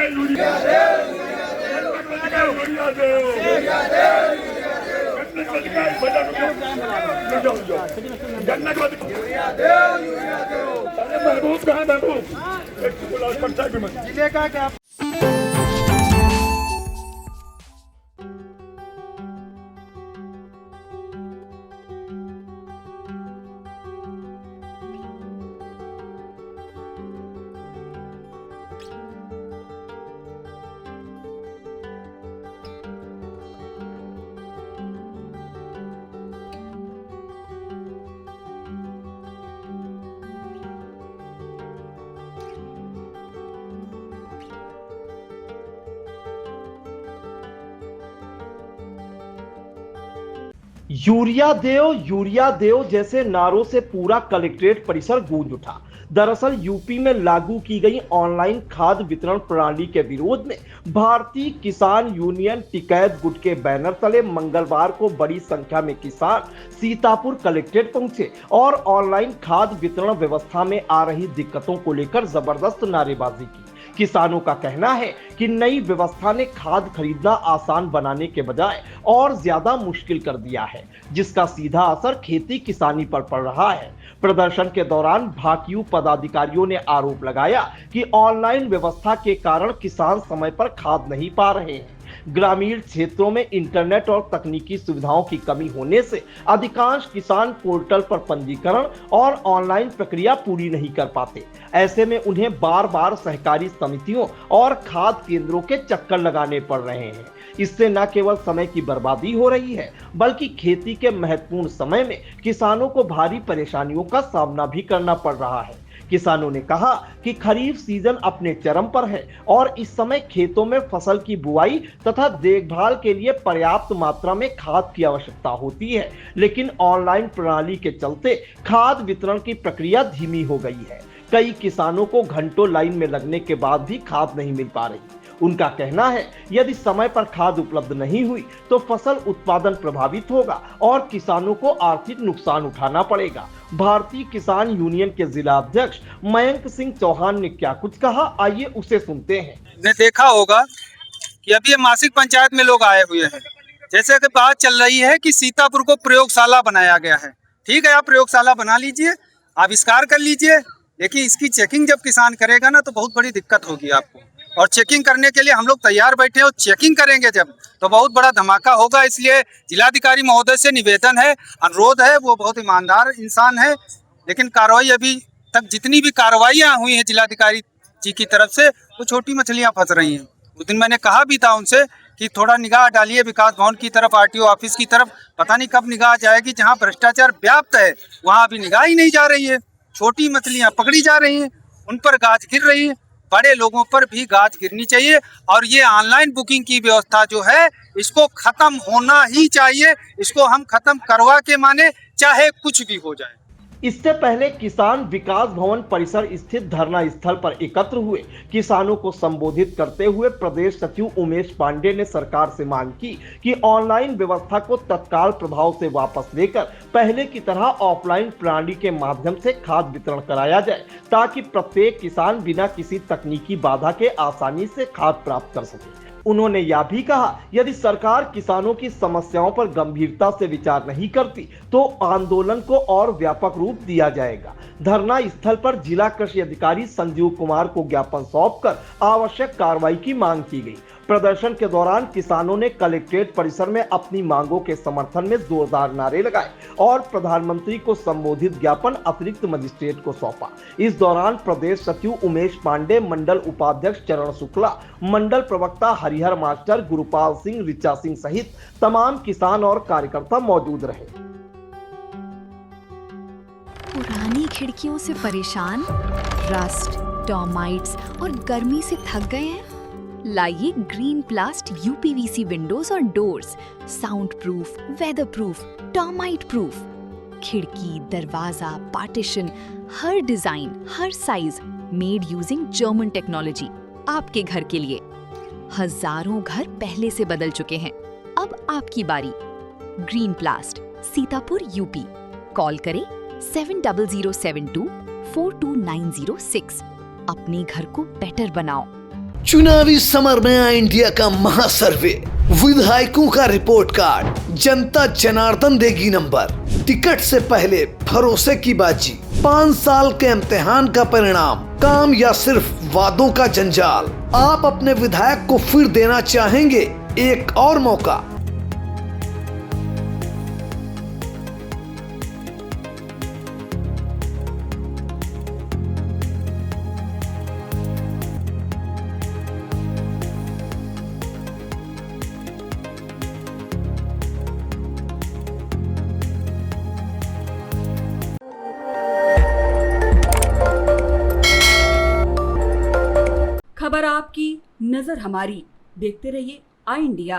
Urea दे, urea दे, महबूब कहाँ महबूब जिले का क्या यूरिया देओ जैसे नारों से पूरा कलेक्ट्रेट परिसर गूंज उठा। दरअसल यूपी में लागू की गई ऑनलाइन खाद्य वितरण प्रणाली के विरोध में भारतीय किसान यूनियन टिकैत गुट के बैनर तले मंगलवार को बड़ी संख्या में किसान सीतापुर कलेक्ट्रेट पहुंचे और ऑनलाइन खाद्य वितरण व्यवस्था में आ रही दिक्कतों को लेकर जबरदस्त नारेबाजी की। किसानों का कहना है कि नई व्यवस्था ने खाद खरीदना आसान बनाने के बजाय और ज्यादा मुश्किल कर दिया है, जिसका सीधा असर खेती किसानी पर पड़ रहा है। प्रदर्शन के दौरान भाकियू पदाधिकारियों ने आरोप लगाया कि ऑनलाइन व्यवस्था के कारण किसान समय पर खाद नहीं पा रहे हैं। ग्रामीण क्षेत्रों में इंटरनेट और तकनीकी सुविधाओं की कमी होने से अधिकांश किसान पोर्टल पर पंजीकरण और ऑनलाइन प्रक्रिया पूरी नहीं कर पाते। ऐसे में उन्हें बार बार सहकारी समितियों और खाद केंद्रों के चक्कर लगाने पड़ रहे हैं। इससे न केवल समय की बर्बादी हो रही है, बल्कि खेती के महत्वपूर्ण समय में किसानों को भारी परेशानियों का सामना भी करना पड़ रहा है। किसानों ने कहा कि खरीफ सीजन अपने चरम पर है और इस समय खेतों में फसल की बुआई तथा देखभाल के लिए पर्याप्त मात्रा में खाद की आवश्यकता होती है, लेकिन ऑनलाइन प्रणाली के चलते खाद वितरण की प्रक्रिया धीमी हो गई है। कई किसानों को घंटों लाइन में लगने के बाद भी खाद नहीं मिल पा रही। उनका कहना है यदि समय पर खाद उपलब्ध नहीं हुई तो फसल उत्पादन प्रभावित होगा और किसानों को आर्थिक नुकसान उठाना पड़ेगा। भारतीय किसान यूनियन के जिला अध्यक्ष मयंक सिंह चौहान ने क्या कुछ कहा, आइए उसे सुनते हैं। ने देखा होगा कि अभी ये मासिक पंचायत में लोग आए हुए हैं, जैसे कि बात चल रही है कि सीतापुर को प्रयोगशाला बनाया गया है। ठीक है, आप प्रयोगशाला बना लीजिए, आविष्कार कर लीजिए, लेकिन इसकी चेकिंग जब किसान करेगा ना तो बहुत बड़ी दिक्कत होगी आपको। और चेकिंग करने के लिए हम लोग तैयार बैठे हैं और चेकिंग करेंगे जब तो बहुत बड़ा धमाका होगा। इसलिए जिलाधिकारी महोदय से निवेदन है, अनुरोध है, वो बहुत ईमानदार इंसान है, लेकिन कार्रवाई अभी तक जितनी भी कार्रवाइयाँ हुई हैं जिलाधिकारी जी की तरफ से वो छोटी मछलियाँ फंस रही हैं। उस दिन मैंने कहा भी था उनसे कि थोड़ा निगाह डालिए विकास भवन की तरफ, आरटीओ ऑफिस की तरफ। पता नहीं कब निगाह जाएगी, जहाँ भ्रष्टाचार व्याप्त है वहाँ अभी निगाह ही नहीं जा रही है। छोटी मछलियाँ पकड़ी जा रही हैं, उन पर गाज गिर रही है। बड़े लोगों पर भी गाज गिरनी चाहिए और ये ऑनलाइन बुकिंग की व्यवस्था जो है इसको खत्म होना ही चाहिए। इसको हम खत्म करवा के माने चाहे कुछ भी हो जाए। इससे पहले किसान विकास भवन परिसर स्थित धरना स्थल पर एकत्र हुए किसानों को संबोधित करते हुए प्रदेश सचिव उमेश पांडे ने सरकार से मांग की कि ऑनलाइन व्यवस्था को तत्काल प्रभाव से वापस लेकर पहले की तरह ऑफलाइन प्रणाली के माध्यम से खाद वितरण कराया जाए, ताकि प्रत्येक किसान बिना किसी तकनीकी बाधा के आसानी से खाद प्राप्त कर सके। उन्होंने यह भी कहा यदि सरकार किसानों की समस्याओं पर गंभीरता से विचार नहीं करती तो आंदोलन को और व्यापक रूप दिया जाएगा। धरना स्थल पर जिला कृषि अधिकारी संजीव कुमार को ज्ञापन सौंपकर आवश्यक कार्रवाई की मांग की गई। प्रदर्शन के दौरान किसानों ने कलेक्ट्रेट परिसर में अपनी मांगों के समर्थन में जोरदार नारे लगाए और प्रधानमंत्री को संबोधित ज्ञापन अतिरिक्त मजिस्ट्रेट को सौंपा। इस दौरान प्रदेश सचिव उमेश पांडे, मंडल उपाध्यक्ष चरण शुक्ला, मंडल प्रवक्ता हरिहर मास्टर, गुरुपाल सिंह, रिचा सिंह सहित तमाम किसान और कार्यकर्ता मौजूद रहे। पुरानी खिड़कियों से परेशान, रस्ट, टर्माइट्स और गर्मी से थक गए हैं? लाइए ग्रीन प्लास्ट यूपीवीसी विंडोज और doors, sound proof, weather proof, termite proof. खिड़की, दरवाजा, पार्टीशन, हर डिजाइन, हर size, made using German technology, आपके घर के लिए। हजारों घर पहले से बदल चुके हैं, अब आपकी बारी। Green प्लास्ट, Sitapur, UP. कॉल करें 7007242906। अपने घर को बेटर बनाओ। चुनावी समर में आई इंडिया का महासर्वे, विधायकों का रिपोर्ट कार्ड, जनता जनार्दन देगी नंबर, टिकट से पहले भरोसे की बाजी, 5 साल के इम्तिहान का परिणाम, काम या सिर्फ वादों का जंजाल। आप अपने विधायक को फिर देना चाहेंगे एक और मौका? खबर आपकी, नजर हमारी। देखते रहिए आई इंडिया।